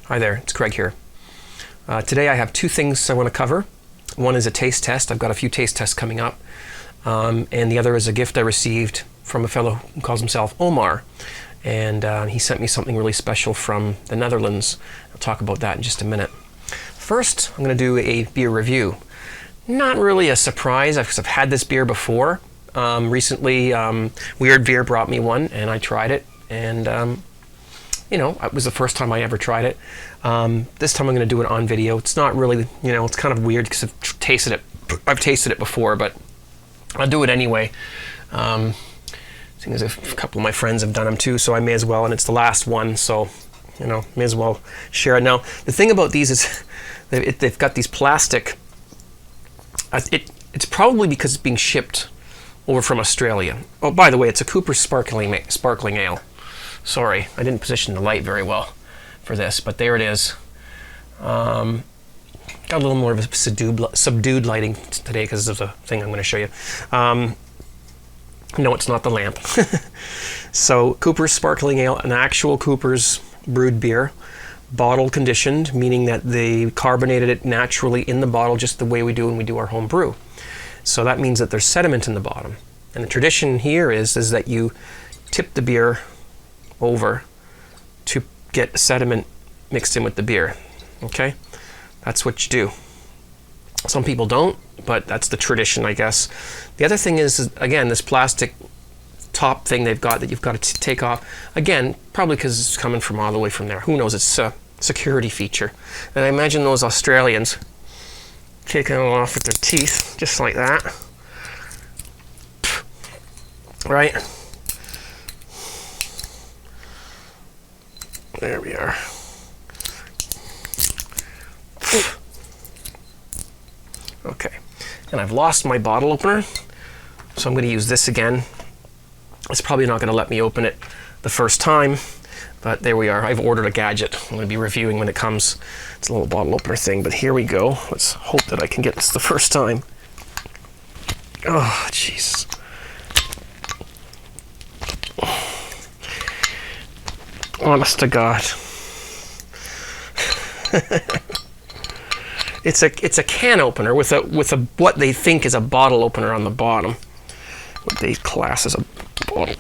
Hi there, it's Craig here. Today I have two things I want to cover. One is a taste test. I've got a few taste tests coming up. And the other is a gift I received from a fellow who calls himself Omar. And he sent me something really special from the Netherlands. I'll talk about that in just a minute. First, I'm going to do a beer review. Not really a surprise, because I've had this beer before. Recently, Weird Beer brought me one, and I tried it. And you know, it was the first time I ever tried it. This time I'm going to do it on video. It's not really, you know, it's kind of weird because I've tasted it before, but I'll do it anyway. Seeing as a couple of my friends have done them too, so I may as well, and it's the last one, so, you know, may as well share it. Now, the thing about these is they've got these plastic, it's probably because it's being shipped over from Australia. Oh, by the way, it's a Cooper's Sparkling Ale. Sorry, I didn't position the light very well for this, but there it is. Got a little more of a subdued lighting today because of the thing I'm going to show you. No, it's not the lamp. So, Cooper's Sparkling Ale, an actual Cooper's brewed beer, bottle conditioned, meaning that they carbonated it naturally in the bottle just the way we do when we do our home brew. So that means that there's sediment in the bottom. And the tradition here is that you tip the beer over to get sediment mixed in with the beer. Okay, that's what you do. Some people don't, but that's the tradition, I guess. The other thing is, again, this plastic top thing they've got that you've got to take off. Again, probably because it's coming from all the way from there. Who knows? It's a security feature. And I imagine those Australians taking it off with their teeth, just like that. Right? There we are. Okay, and I've lost my bottle opener, so I'm going to use this again. It's probably not going to let me open it the first time, but there we are. I've ordered a gadget. I'm going to be reviewing when it comes. It's a little bottle opener thing, but here we go. Let's hope that I can get this the first time. Oh, jeez. Honest to God. It's a can opener with a what they think is a bottle opener on the bottom. What they class as a bottle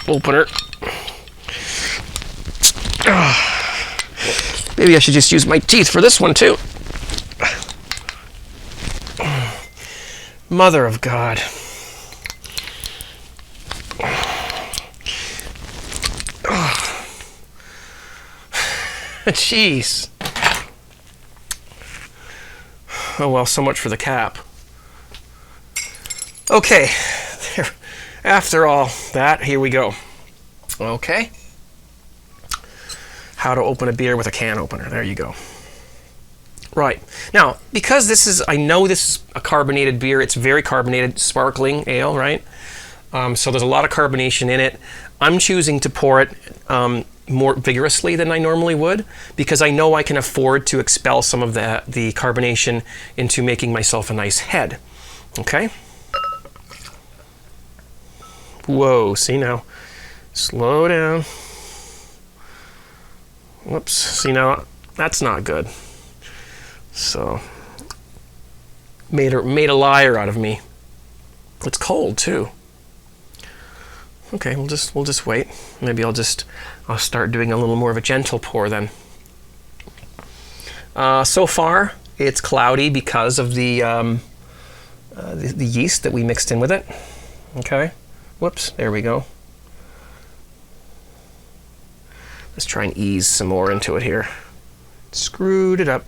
opener. Maybe I should just use my teeth for this one too. Mother of God. Jeez. Oh well, so much for the cap. Okay, after all that, here we go. Okay. How to open a beer with a can opener. There you go. Right. Now, because I know this is a carbonated beer, it's very carbonated, sparkling ale, right? So there's a lot of carbonation in it. I'm choosing to pour it more vigorously than I normally would, because I know I can afford to expel some of the carbonation into making myself a nice head. Okay? Whoa, see now. Slow down. Whoops, see now, that's not good. So, made a liar out of me. It's cold too. Okay, we'll just wait. Maybe I'll start doing a little more of a gentle pour then. So far, it's cloudy because of the yeast that we mixed in with it. Okay, whoops, there we go. Let's try and ease some more into it here. Screwed it up.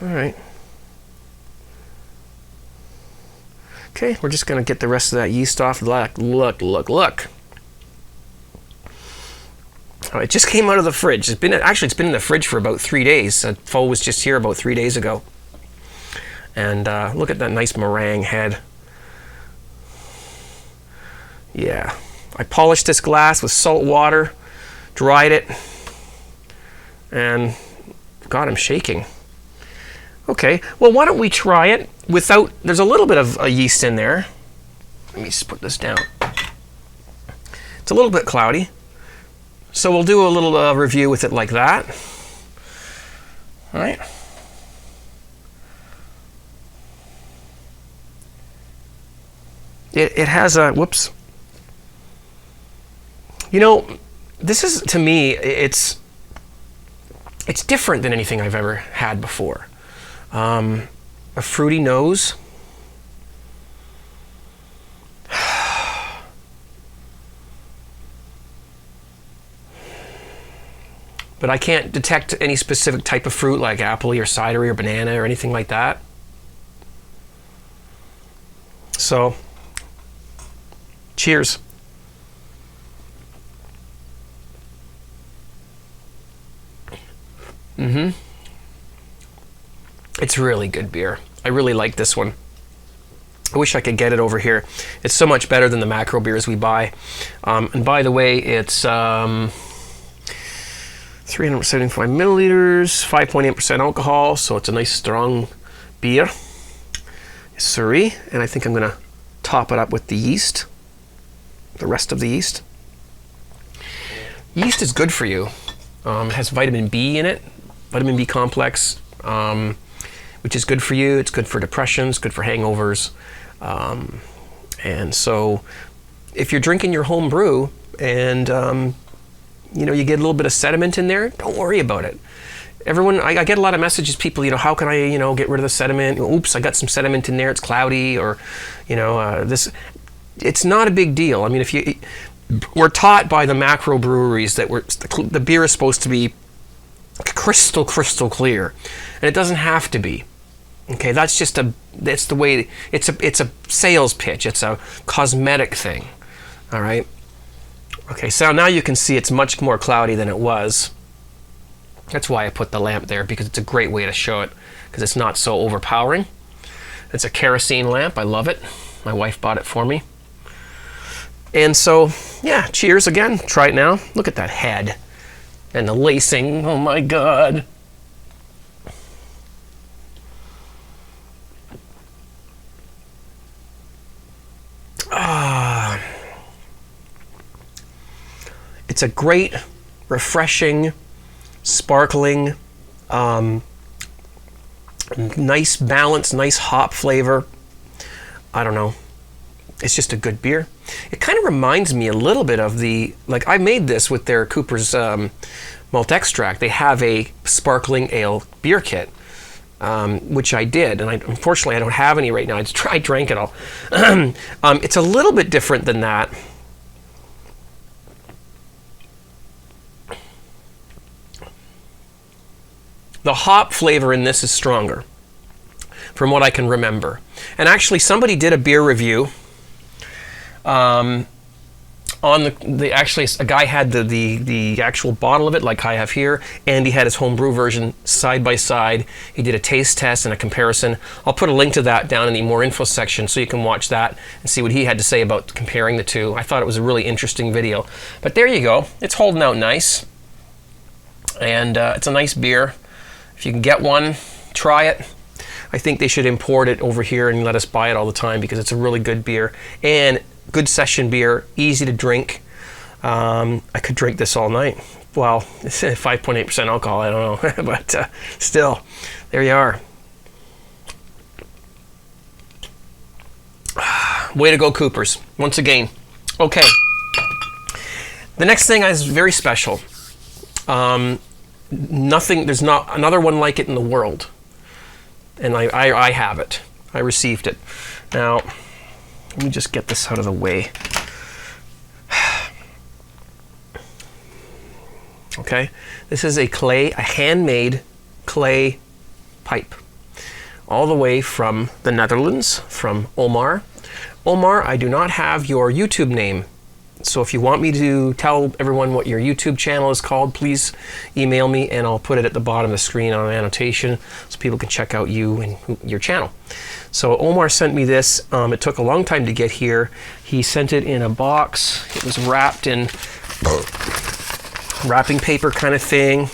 All right. Okay, we're just going to get the rest of that yeast off. Look. Oh, it just came out of the fridge. It's been in the fridge for about 3 days. Fo was just here about 3 days ago. And look at that nice meringue head. Yeah. I polished this glass with salt water, dried it, and God, I'm shaking. Okay, well, why don't we try it without, there's a little bit of yeast in there. Let me just put this down. It's a little bit cloudy. So we'll do a little review with it like that. All right. It has a, whoops. You know, this is, to me, it's different than anything I've ever had before. A fruity nose. But I can't detect any specific type of fruit like apple or cidery or banana or anything like that. So, cheers. It's really good beer. I really like this one. I wish I could get it over here. It's so much better than the macro beers we buy. And by the way, it's 375 milliliters, 5.8% alcohol, so it's a nice strong beer. Surrey, and I think I'm gonna top it up with the yeast, the rest of the yeast. Yeast is good for you. It has vitamin B in it, vitamin B complex, which is good for you. It's good for depression, it's good for hangovers. And so if you're drinking your home brew and you know, you get a little bit of sediment in there, don't worry about it. Everyone, I get a lot of messages, people, you know, how can I, you know, get rid of the sediment? Oops, I got some sediment in there, it's cloudy, or, you know, this. It's not a big deal. I mean, we're taught by the macro breweries that the beer is supposed to be crystal clear, and it doesn't have to be. Okay, that's the way, it's a sales pitch, it's a cosmetic thing, all right? Okay, so now you can see it's much more cloudy than it was. That's why I put the lamp there, because it's a great way to show it, because it's not so overpowering. It's a kerosene lamp, I love it. My wife bought it for me. And so, yeah, cheers again, try it now. Look at that head and the lacing, oh my God. It's a great, refreshing, sparkling, nice balance, nice hop flavor. I don't know. It's just a good beer. It kind of reminds me a little bit of like I made this with their Cooper's malt extract. They have a sparkling ale beer kit, which I did. And unfortunately, I don't have any right now. I drank it all. It's a little bit different than that. The hop flavor in this is stronger, from what I can remember. And actually, somebody did a beer review. On actually, a guy had the actual bottle of it, like I have here, and he had his homebrew version side by side. He did a taste test and a comparison. I'll put a link to that down in the more info section, so you can watch that and see what he had to say about comparing the two. I thought it was a really interesting video. But there you go. It's holding out nice, and it's a nice beer. If you can get one, try it. I think they should import it over here and let us buy it all the time, because it's a really good beer and good session beer, easy to drink. I could drink this all night. Well, it's 5.8% alcohol, I don't know, but still, there you are. Way to go, Coopers, once again. Okay, the next thing is very special. There's not another one like it in the world. And I have it. I received it. Now, let me just get this out of the way. Okay, this is a handmade clay pipe. All the way from the Netherlands, from Omar. Omar, I do not have your YouTube name. So if you want me to tell everyone what your YouTube channel is called, please email me and I'll put it at the bottom of the screen on an annotation so people can check out you and your channel. So Omar sent me this. It took a long time to get here. He sent it in a box. It was wrapped in wrapping paper kind of thing.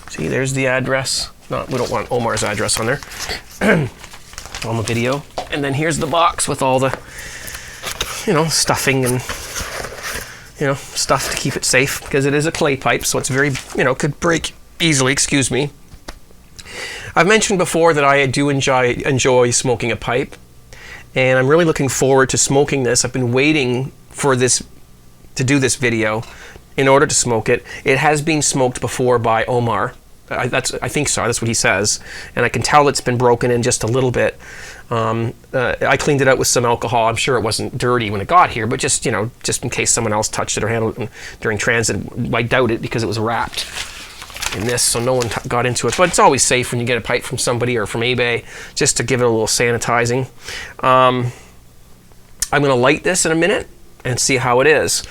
See, there's the address. No, we don't want Omar's address on there. On the video. And then here's the box with all the, stuffing and stuff to keep it safe, because it is a clay pipe, so it's very, could break easily, excuse me. I've mentioned before that I do enjoy smoking a pipe, and I'm really looking forward to smoking this. I've been waiting for this, to do this video in order to smoke it. It has been smoked before by Omar. I think so, that's what he says. And I can tell it's been broken in just a little bit. I cleaned it out with some alcohol. I'm sure it wasn't dirty when it got here, but just in case someone else touched it or handled it during transit. I doubt it, because it was wrapped in this, so no one got into it. But it's always safe when you get a pipe from somebody or from eBay, just to give it a little sanitizing. I'm going to light this in a minute and see how it is.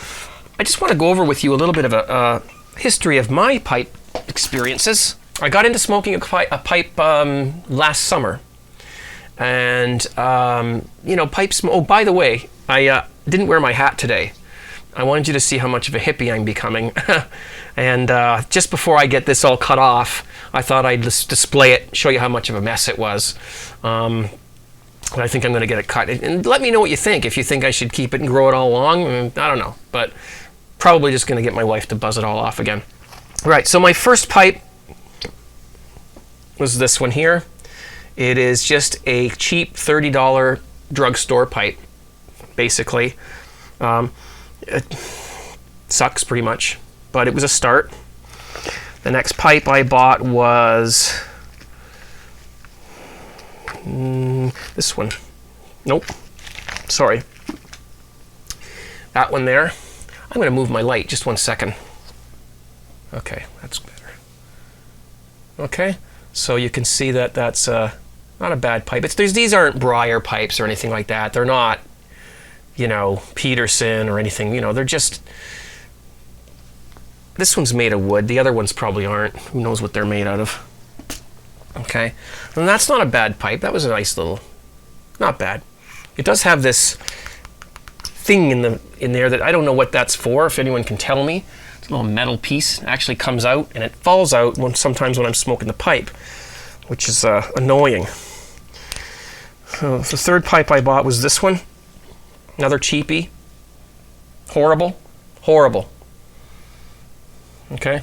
I just want to go over with you a little bit of a history of my pipe experiences. I got into smoking a pipe last summer, and pipes. Oh, by the way, I didn't wear my hat today. I wanted you to see how much of a hippie I'm becoming. And just before I get this all cut off, I thought I'd just display it, show you how much of a mess it was. But I think I'm going to get it cut. And let me know what you think. If you think I should keep it and grow it all along, I don't know. But probably just going to get my wife to buzz it all off again. Right, so my first pipe was this one here. It is just a cheap $30 drugstore pipe, basically. It sucks pretty much, but it was a start. The next pipe I bought was this one. Nope, sorry. That one there. I'm going to move my light just 1 second. Okay, that's better. Okay, so you can see that that's not a bad pipe. These aren't Breyer pipes or anything like that. They're not, Peterson or anything. They're just... This one's made of wood. The other ones probably aren't. Who knows what they're made out of. Okay, and that's not a bad pipe. That was a nice little... Not bad. It does have this thing in there that I don't know what that's for, if anyone can tell me. It's a little metal piece. It actually comes out, and it falls out sometimes when I'm smoking the pipe, which is annoying. So the third pipe I bought was this one. Another cheapie. Horrible. Horrible. Okay.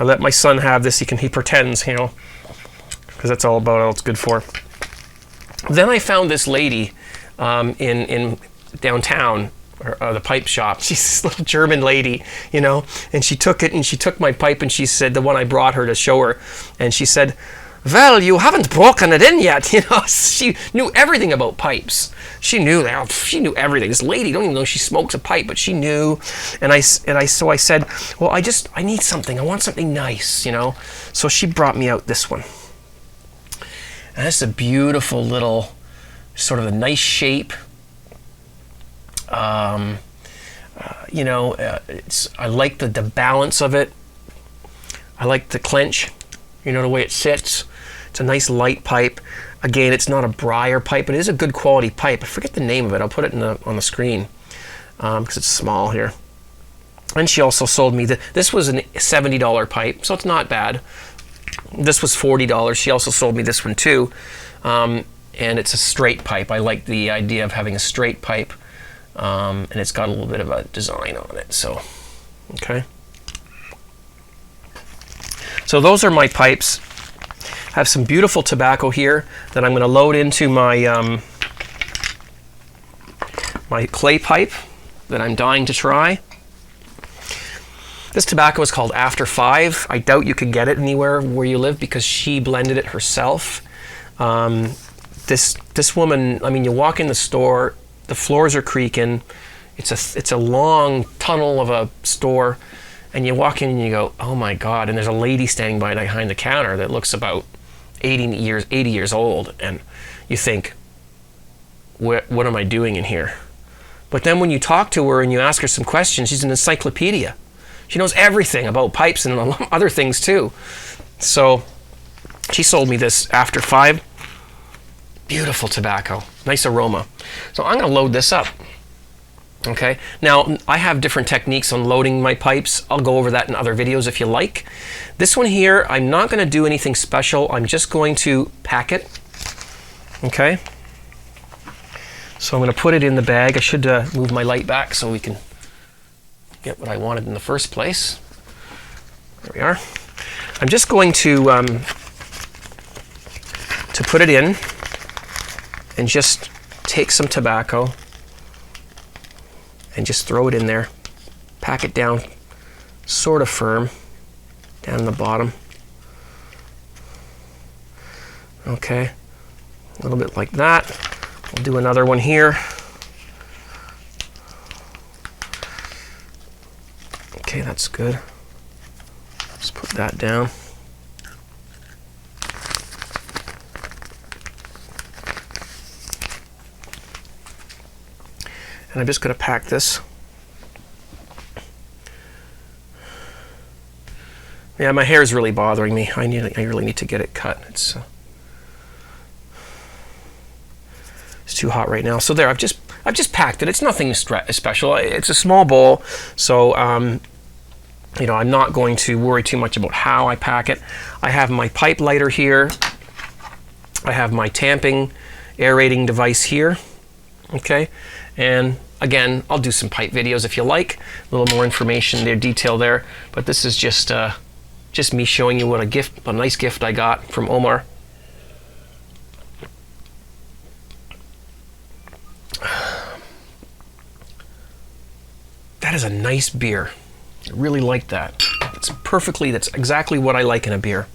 I let my son have this. He pretends, because that's all it's good for. Then I found this lady in downtown, the pipe shop. She's this little German lady, and she took it, and she took my pipe, and she said, the one I brought her to show her, and she said, "Well, you haven't broken it in yet." She knew everything about pipes. She knew that. She knew everything. This lady, don't even know she smokes a pipe, but she knew. So I said, "Well, I need something. I want something nice, So she brought me out this one. And it's a beautiful little, sort of a nice shape. I like the balance of it. I like the clench, the way it sits. It's a nice light pipe. Again, it's not a Breyer pipe, but it is a good quality pipe. I forget the name of it. I'll put it on the screen because it's small here. And she also sold me this was a $70 pipe, so it's not bad. This was $40. She also sold me this one too, and it's a straight pipe. I like the idea of having a straight pipe, and it's got a little bit of a design on it. So, okay. So those are my pipes. I have some beautiful tobacco here that I'm going to load into my my clay pipe that I'm dying to try. This tobacco is called After 5. I doubt you can get it anywhere where you live because she blended it herself. This woman, you walk in the store, the floors are creaking. It's a long tunnel of a store, and you walk in and you go, oh my God, and there's a lady standing behind the counter that looks about 80 years old, and you think, what am I doing in here? But then when you talk to her and you ask her some questions, she's an encyclopedia. She knows everything about pipes and other things too. So she sold me this After 5. Beautiful tobacco, nice aroma. So I'm going to load this up. Okay, now I have different techniques on loading my pipes. I'll go over that in other videos if you like. This one here, I'm not going to do anything special. I'm just going to pack it. Okay, so I'm going to put it in the bag. I should move my light back so we can get what I wanted in the first place. There we are. I'm just going to put it in and just take some tobacco and just throw it in there. Pack it down sort of firm down in the bottom. Okay, a little bit like that. We'll do another one here. Okay, that's good. Just put that down. And I'm just going to pack this. Yeah, my hair is really bothering me. I really need to get it cut. It's too hot right now. So there, I've just packed it. It's nothing special. It's a small bowl, so you know, I'm not going to worry too much about how I pack it. I have my pipe lighter here. I have my tamping aerating device here. Okay, and again, I'll do some pipe videos if you like. A little more information there, detail there. But this is just me showing you what a nice gift I got from Omar. That is a nice beer. I really like that. That's exactly what I like in a beer.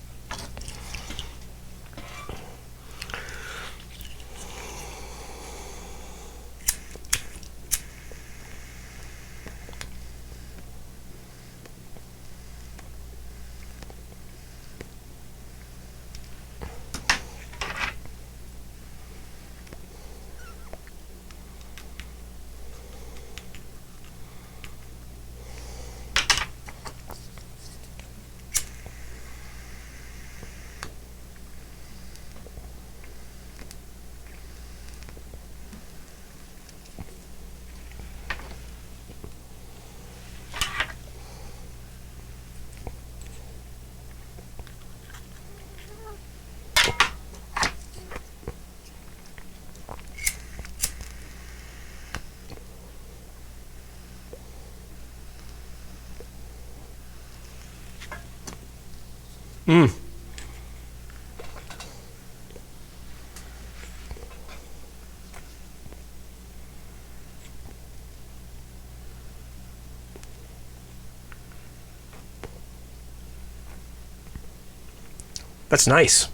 That's nice.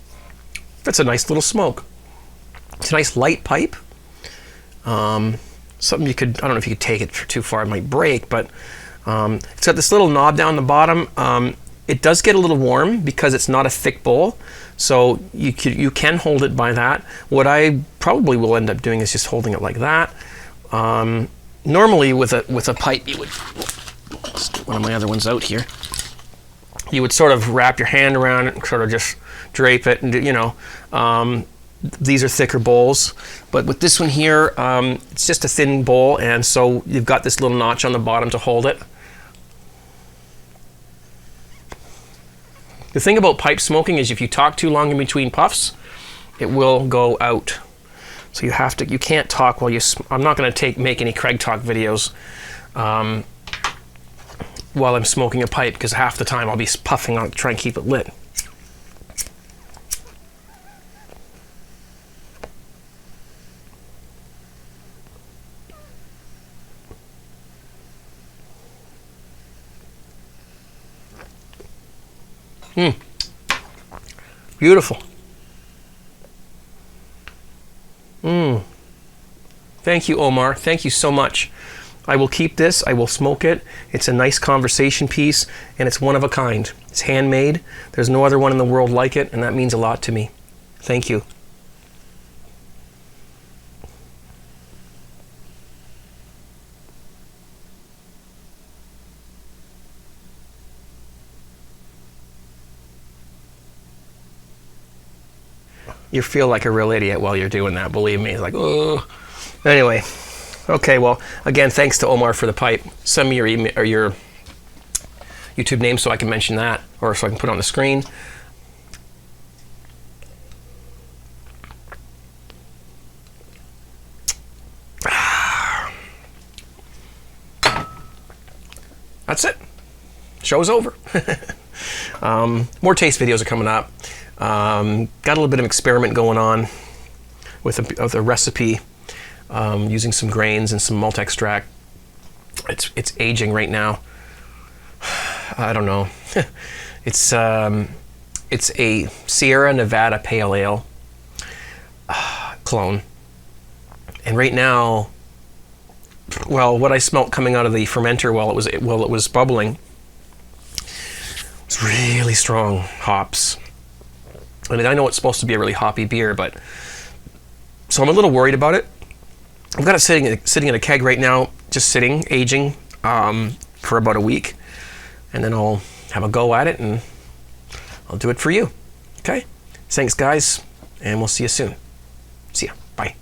That's a nice little smoke. It's a nice light pipe. Something you could, I don't know if you could take it too far, it might break, but it's got this little knob down the bottom. It does get a little warm because it's not a thick bowl, so you can hold it by that. What I probably will end up doing is just holding it like that. Normally with a pipe, you would, let's get one of my other ones out here. You would sort of wrap your hand around it and sort of just drape it, and you know, these are thicker bowls. But with this one here, it's just a thin bowl, and so you've got this little notch on the bottom to hold it. The thing about pipe smoking is if you talk too long in between puffs, it will go out. So you can't talk while I'm not going to make any Craig Talk videos while I'm smoking a pipe, because half the time I'll be puffing on to try and keep it lit. Beautiful. Thank you, Omar. Thank you so much. I will keep this. I will smoke it. It's a nice conversation piece, and it's one of a kind. It's handmade. There's no other one in the world like it, and that means a lot to me. Thank you. You feel like a real idiot while you're doing that, believe me. It's like, oh. Anyway, okay, well, again, thanks to Omar for the pipe. Send me your email or your YouTube name so I can mention that, or so I can put it on the screen. that's it. Show's over. More taste videos are coming up. Got a little bit of experiment going on with a recipe using some grains and some malt extract. It's aging right now. I don't know. It's a Sierra Nevada Pale Ale clone, and right now, well, what I smelt coming out of the fermenter while it was bubbling, it's really strong hops. I mean, I know it's supposed to be a really hoppy beer, but so I'm a little worried about it. I've got it sitting in a keg right now, just sitting, aging for about a week, and then I'll have a go at it and I'll do it for you. Okay? Thanks, guys, and we'll see you soon. See ya. Bye.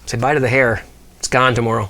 Say bye to the hair. It's gone tomorrow.